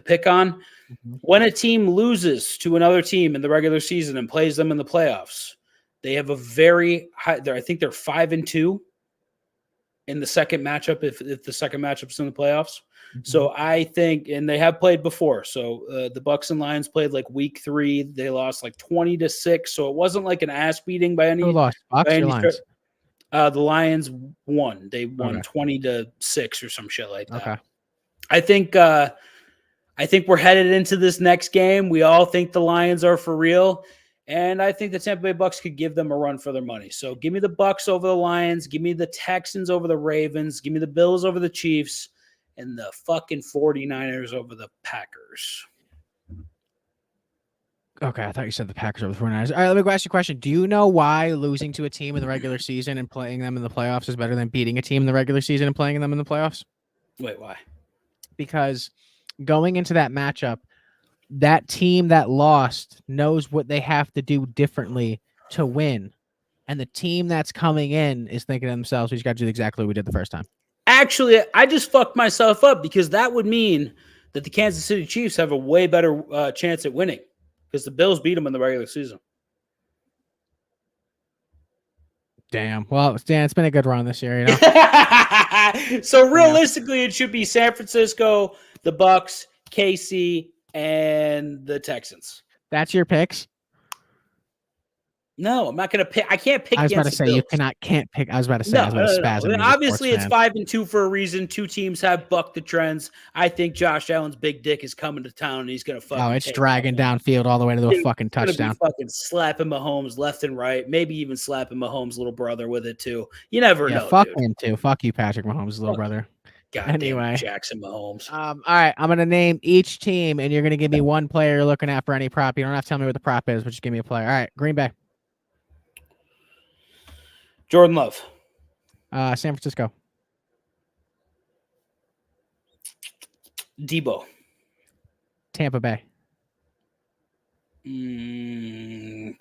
pick on: when a team loses to another team in the regular season and plays them in the playoffs, they have a very high. I think they're 5-2 in the second matchup if the second matchup's in the playoffs. So I think, and they have played before. So the Bucks and Lions played like week 3. They lost like 20-6. So it wasn't like an ass beating by any. Who lost? Bucks or Lions? The Lions won. They won 20-6 or some shit like that. Okay. I think we're headed into this next game. We all think the Lions are for real. And I think the Tampa Bay Bucks could give them a run for their money. So give me the Bucks over the Lions. Give me the Texans over the Ravens. Give me the Bills over the Chiefs. And the fucking 49ers over the Packers. Okay, I thought you said the Packers over the 49ers. All right, let me go ask you a question. Do you know why losing to a team in the regular season and playing them in the playoffs is better than beating a team in the regular season and playing them in the playoffs? Wait, why? Because going into that matchup, that team that lost knows what they have to do differently to win. And the team that's coming in is thinking to themselves, we just got to do exactly what we did the first time. Actually, I just fucked myself up because that would mean that the Kansas City Chiefs have a way better chance at winning because the Bills beat them in the regular season. Damn. Well, Dan, it's been a good run this year, you know? So realistically, it should be San Francisco, the Bucks, KC, and the Texans. That's your picks? No, I'm not going to pick. I can't pick. I was about to say Bills. You can't pick. I was about to say. I was about to spaz. No. Obviously, it's 5-2 for a reason. Two teams have bucked the trends. I think Josh Allen's big dick is coming to town, and he's going to fucking. Oh, it's dragging downfield all the way to the fucking touchdown. Fucking slapping Mahomes left and right. Maybe even slapping Mahomes' little brother with it too. You never know. Fuck dude. him too. Fuck you, Patrick Mahomes' little brother. Anyway, Jackson Mahomes. All right, I'm gonna name each team, and you're gonna give me one player you're looking at for any prop. You don't have to tell me what the prop is, but just give me a player. All right, Green Bay, Jordan Love, San Francisco, Debo, Tampa Bay,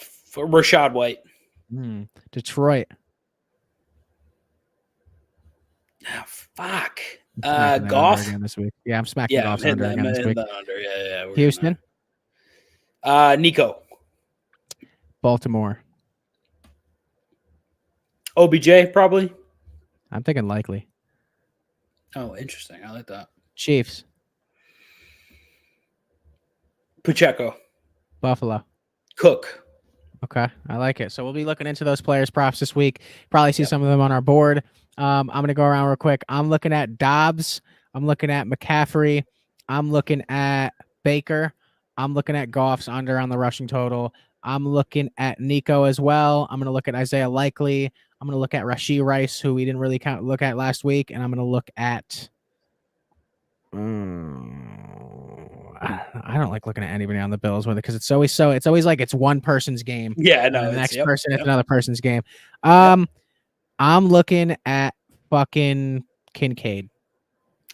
for Rashad White, Detroit. Oh, fuck. Goff again this week. Yeah, I'm smacking Goff's under again this week. Yeah. Houston. Nico. Baltimore. OBJ, probably. I'm thinking likely. Oh, interesting. I like that. Chiefs. Pacheco. Buffalo. Cook. Okay, I like it. So we'll be looking into those players' props this week. Probably see some of them on our board. I'm going to go around real quick. I'm looking at Dobbs. I'm looking at McCaffrey. I'm looking at Baker. I'm looking at Goff's under on the rushing total. I'm looking at Nico as well. I'm going to look at Isaiah Likely. I'm going to look at Rashee Rice, who we didn't really look at last week. And I'm going to look at... I don't like looking at anybody on the Bills with it because it's always like it's one person's game. Yeah, no. The next person, it's another person's game. I'm looking at fucking Kincaid.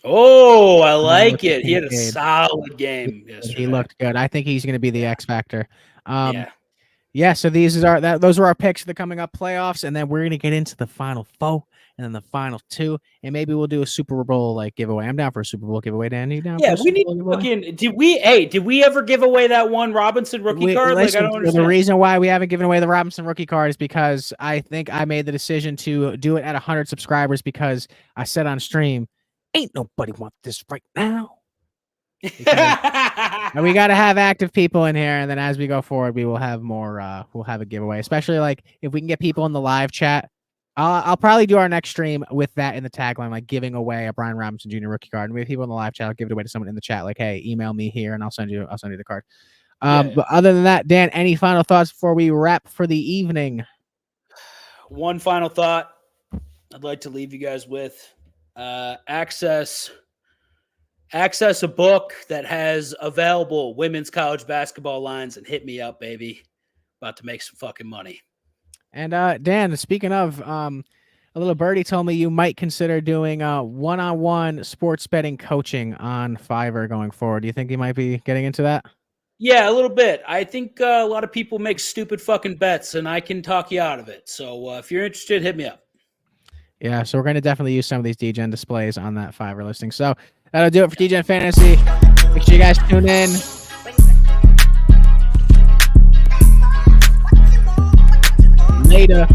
Oh, I like it. He had a solid game yesterday. He looked good. I think he's going to be the X factor. Yeah. So those are our picks for the coming up playoffs, and then we're going to get into the final four and then the final two, and maybe we'll do a Super Bowl giveaway. I'm down for a Super Bowl giveaway. Dan, you down? Yeah, we need to look in. Did we ever give away that one Robinson rookie card? Listen, I don't understand. the reason why we haven't given away the Robinson rookie card is because I think I made the decision to do it at 100 subscribers because I said on stream, ain't nobody want this right now. And we got to have active people in here, and then as we go forward, we will have more. We'll have a giveaway, especially if we can get people in the live chat. I'll probably do our next stream with that in the tagline, giving away a Brian Robinson Jr. rookie card. And we have people in the live chat. I'll give it away to someone in the chat. Hey, email me here, and I'll send you the card. But other than that, Dan, any final thoughts before we wrap for the evening? One final thought I'd like to leave you guys with: access a book that has available women's college basketball lines, and hit me up, baby. About to make some fucking money. And Dan, speaking of, a little birdie told me you might consider doing one-on-one sports betting coaching on Fiverr going forward. Do you think you might be getting into that? Yeah, a little bit. I think a lot of people make stupid fucking bets, and I can talk you out of it. So if you're interested, hit me up. Yeah, so we're going to definitely use some of these Degen displays on that Fiverr listing. So that'll do it for Degen Fantasy. Make sure you guys tune in. Later.